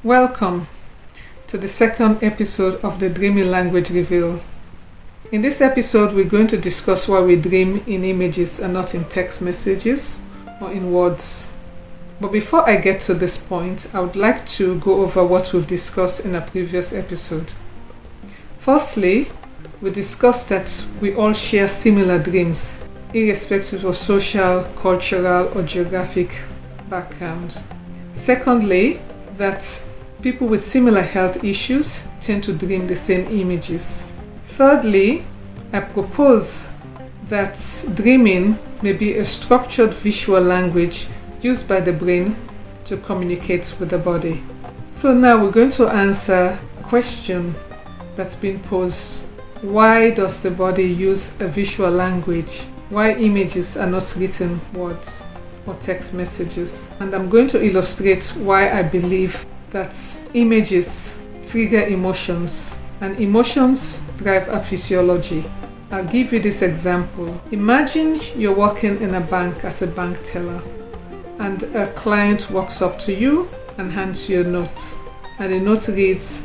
Welcome to the second episode of the Dreaming Language Reveal. In this episode, we're going to discuss why we dream in images and not in text messages or in words. But before I get to this point, I would like to go over what we've discussed in a previous episode. Firstly, we discussed that we all share similar dreams, irrespective of social, cultural, or geographic backgrounds. Secondly, that people with similar health issues tend to dream the same images. Thirdly, I propose that dreaming may be a structured visual language used by the brain to communicate with the body. So now we're going to answer a question that's been posed. Why does the body use a visual language? Why images are not written words or text messages? And I'm going to illustrate why I believe that images trigger emotions and emotions drive our physiology. I'll give you this example. Imagine you're working in a bank as a bank teller and a client walks up to you and hands you a note. And the note reads,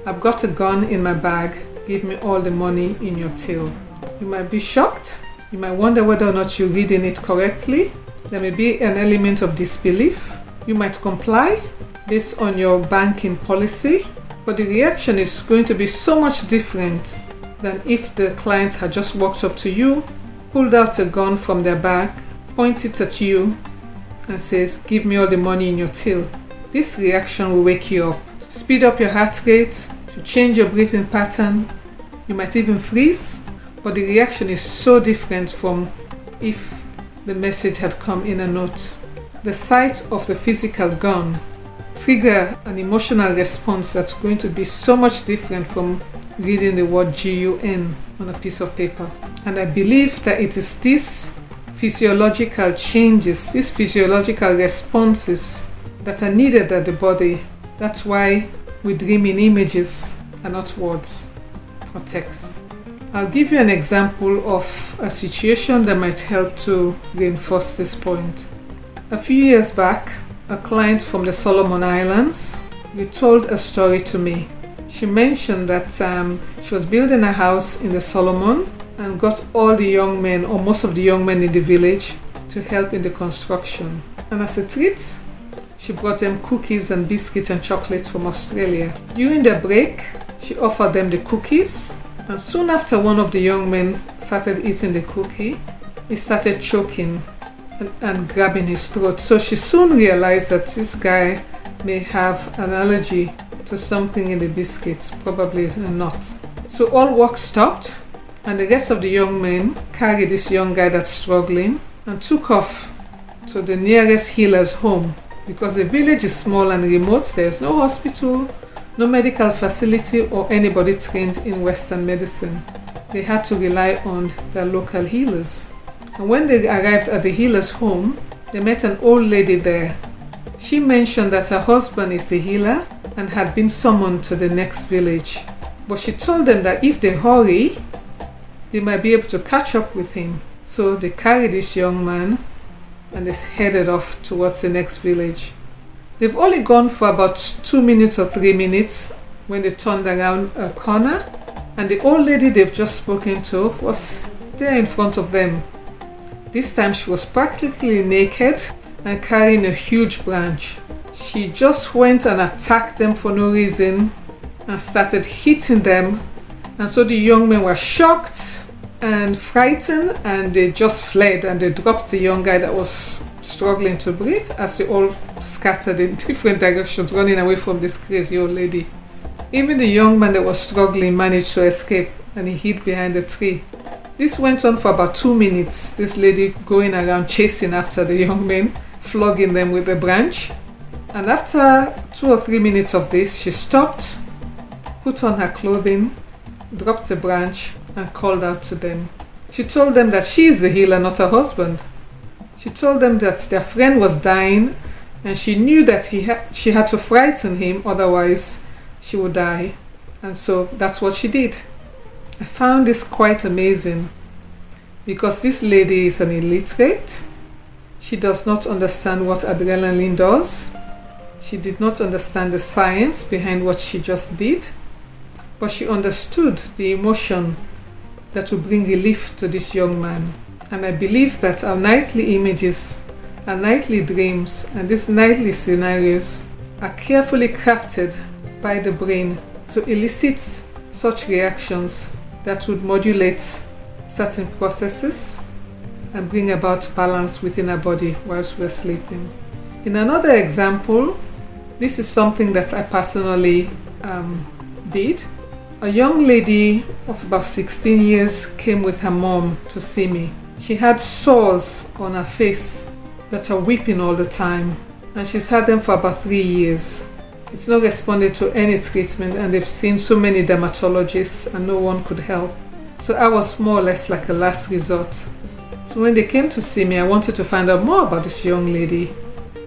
"I've got a gun in my bag, give me all the money in your till." You might be shocked. You might wonder whether or not you're reading it correctly. There may be an element of disbelief. You might comply based on your banking policy, but the reaction is going to be so much different than if the client had just walked up to you, pulled out a gun from their bag, pointed it at you, and says, "Give me all the money in your till." This reaction will wake you up, speed up your heart rate, to change your breathing pattern. You might even freeze, but the reaction is so different from if the message had come in a note. The sight of the physical gun trigger an emotional response that's going to be so much different from reading the word GUN on a piece of paper. And I believe that it is these physiological changes, these physiological responses that are needed at the body. That's why we dream in images and not words or text. I'll give you an example of a situation that might help to reinforce this point. A few years back, a client from the Solomon Islands retold a story to me. She mentioned that she was building a house in the Solomon and got all the young men, or most of the young men in the village, to help in the construction. And as a treat, she brought them cookies and biscuits and chocolates from Australia. During their break, she offered them the cookies, and soon after one of the young men started eating the cookie, he started choking and grabbing his throat. So she soon realized that this guy may have an allergy to something in the biscuit, probably a nut. So all work stopped, and the rest of the young men carried this young guy that's struggling and took off to the nearest healer's home. Because the village is small and remote, there's no hospital, no medical facility, or anybody trained in Western medicine. They had to rely on their local healers. And when they arrived at the healer's home, they met an old lady there. She mentioned that her husband is a healer and had been summoned to the next village. But she told them that if they hurry, they might be able to catch up with him. So they carried this young man and they headed off towards the next village. They've only gone for about 2 minutes or 3 minutes when they turned around a corner, and the old lady they've just spoken to was there in front of them. This time she was practically naked and carrying a huge branch. She just went and attacked them for no reason and started hitting them, and so the young men were shocked and frightened, and they just fled, and they dropped the young guy that was struggling to breathe as they all scattered in different directions, running away from this crazy old lady. Even the young man that was struggling managed to escape, and he hid behind a tree. This went on for about 2 minutes, this lady going around chasing after the young men, flogging them with a branch. And after 2 or 3 minutes of this, she stopped, put on her clothing, dropped the branch, and called out to them. She told them that she is the healer, not her husband. She told them that their friend was dying, and she knew that she had to frighten him, otherwise she would die. And so that's what she did. I found this quite amazing because this lady is an illiterate. She does not understand what adrenaline does. She did not understand the science behind what she just did, but she understood the emotion that would bring relief to this young man. And I believe that our nightly images, our nightly dreams, and these nightly scenarios are carefully crafted by the brain to elicit such reactions that would modulate certain processes and bring about balance within our body whilst we're sleeping. In another example, this is something that I personally did. A young lady of about 16 years came with her mom to see me. She had sores on her face that are weeping all the time, and she's had them for about 3 years. It's not responded to any treatment, and they've seen so many dermatologists and no one could help. So I was more or less like a last resort. So when they came to see me, I wanted to find out more about this young lady.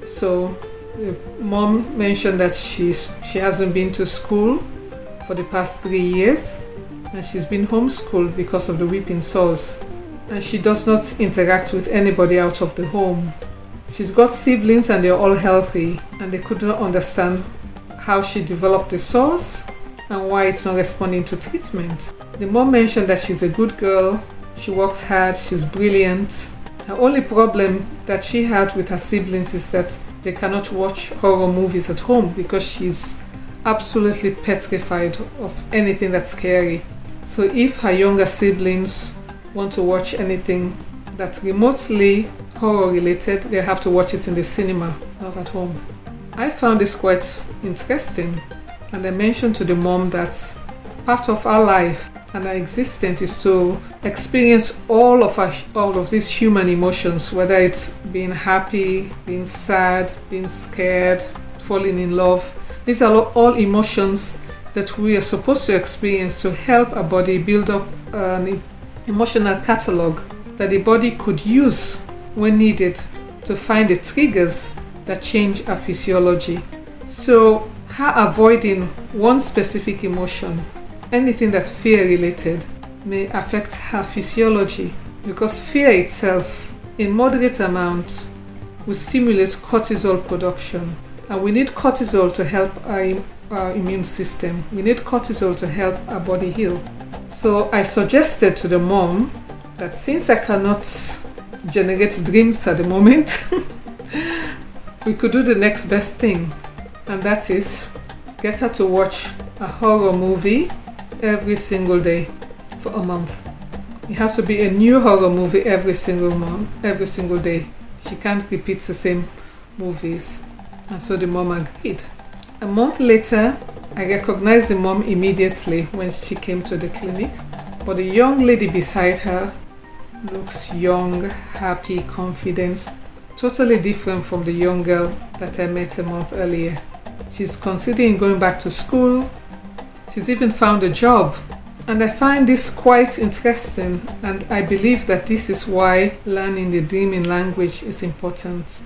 So the mom mentioned that she hasn't been to school for the past 3 years, and she's been homeschooled because of the weeping sores, and she does not interact with anybody out of the home. She's got siblings and they're all healthy, and they could not understand how she developed the sores and why it's not responding to treatment. The mom mentioned that she's a good girl, she works hard, she's brilliant. The only problem that she had with her siblings is that they cannot watch horror movies at home because she's absolutely petrified of anything that's scary. So if her younger siblings want to watch anything that's remotely horror related, they have to watch it in the cinema, not at home. I found this quite interesting, and I mentioned to the mom that part of our life and our existence is to experience all of these human emotions, whether it's being happy, being sad, being scared, falling in love. These are all emotions that we are supposed to experience to help our body build up an emotional catalog that the body could use when needed to find the triggers that change our physiology. So her avoiding one specific emotion, anything that's fear related, may affect her physiology, because fear itself in moderate amounts will stimulate cortisol production, and we need cortisol to help our immune system. We need cortisol to help our body heal. So I suggested to the mom that since I cannot generate dreams at the moment, we could do the next best thing, and that is get her to watch a horror movie every single day for a month. It has to be a new horror movie every single day. She can't repeat the same movies. And so the mom agreed. A month later, I recognized the mom immediately when she came to the clinic, but the young lady beside her looks young, happy, confident, totally different from the young girl that I met a month earlier. She's considering going back to school. She's even found a job. And I find this quite interesting, and I believe that this is why learning the dreaming language is important,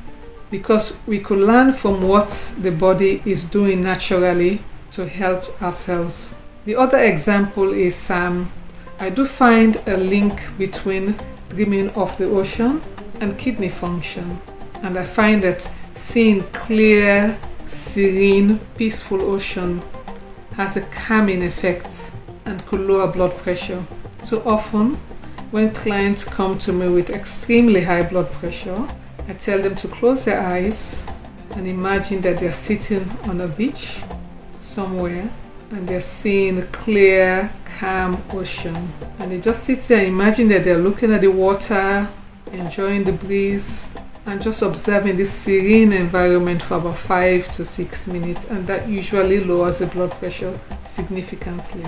because we could learn from what the body is doing naturally to help ourselves. The other example is I do find a link between dreaming of the ocean and kidney function, and I find that seeing clear, serene, peaceful ocean has a calming effect and could lower blood pressure. So often when clients come to me with extremely high blood pressure, I tell them to close their eyes and imagine that they're sitting on a beach somewhere and they're seeing a clear, calm ocean. And they just sit there and imagine that they're looking at the water, enjoying the breeze, and just observing this serene environment for about 5 to 6 minutes, and that usually lowers the blood pressure significantly.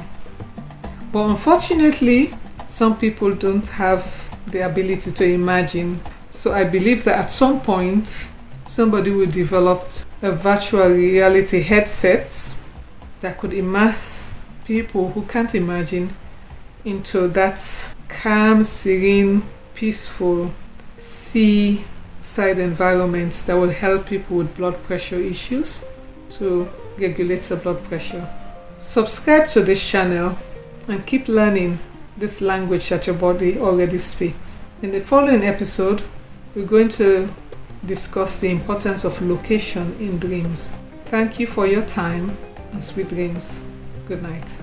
But unfortunately, some people don't have the ability to imagine. So I believe that at some point, somebody will develop a virtual reality headset that could immerse people who can't imagine into that calm, serene, peaceful seaside environment that will help people with blood pressure issues to regulate the blood pressure. Subscribe to this channel and keep learning this language that your body already speaks. In the following episode, we're going to discuss the importance of location in dreams. Thank you for your time and sweet dreams. Good night.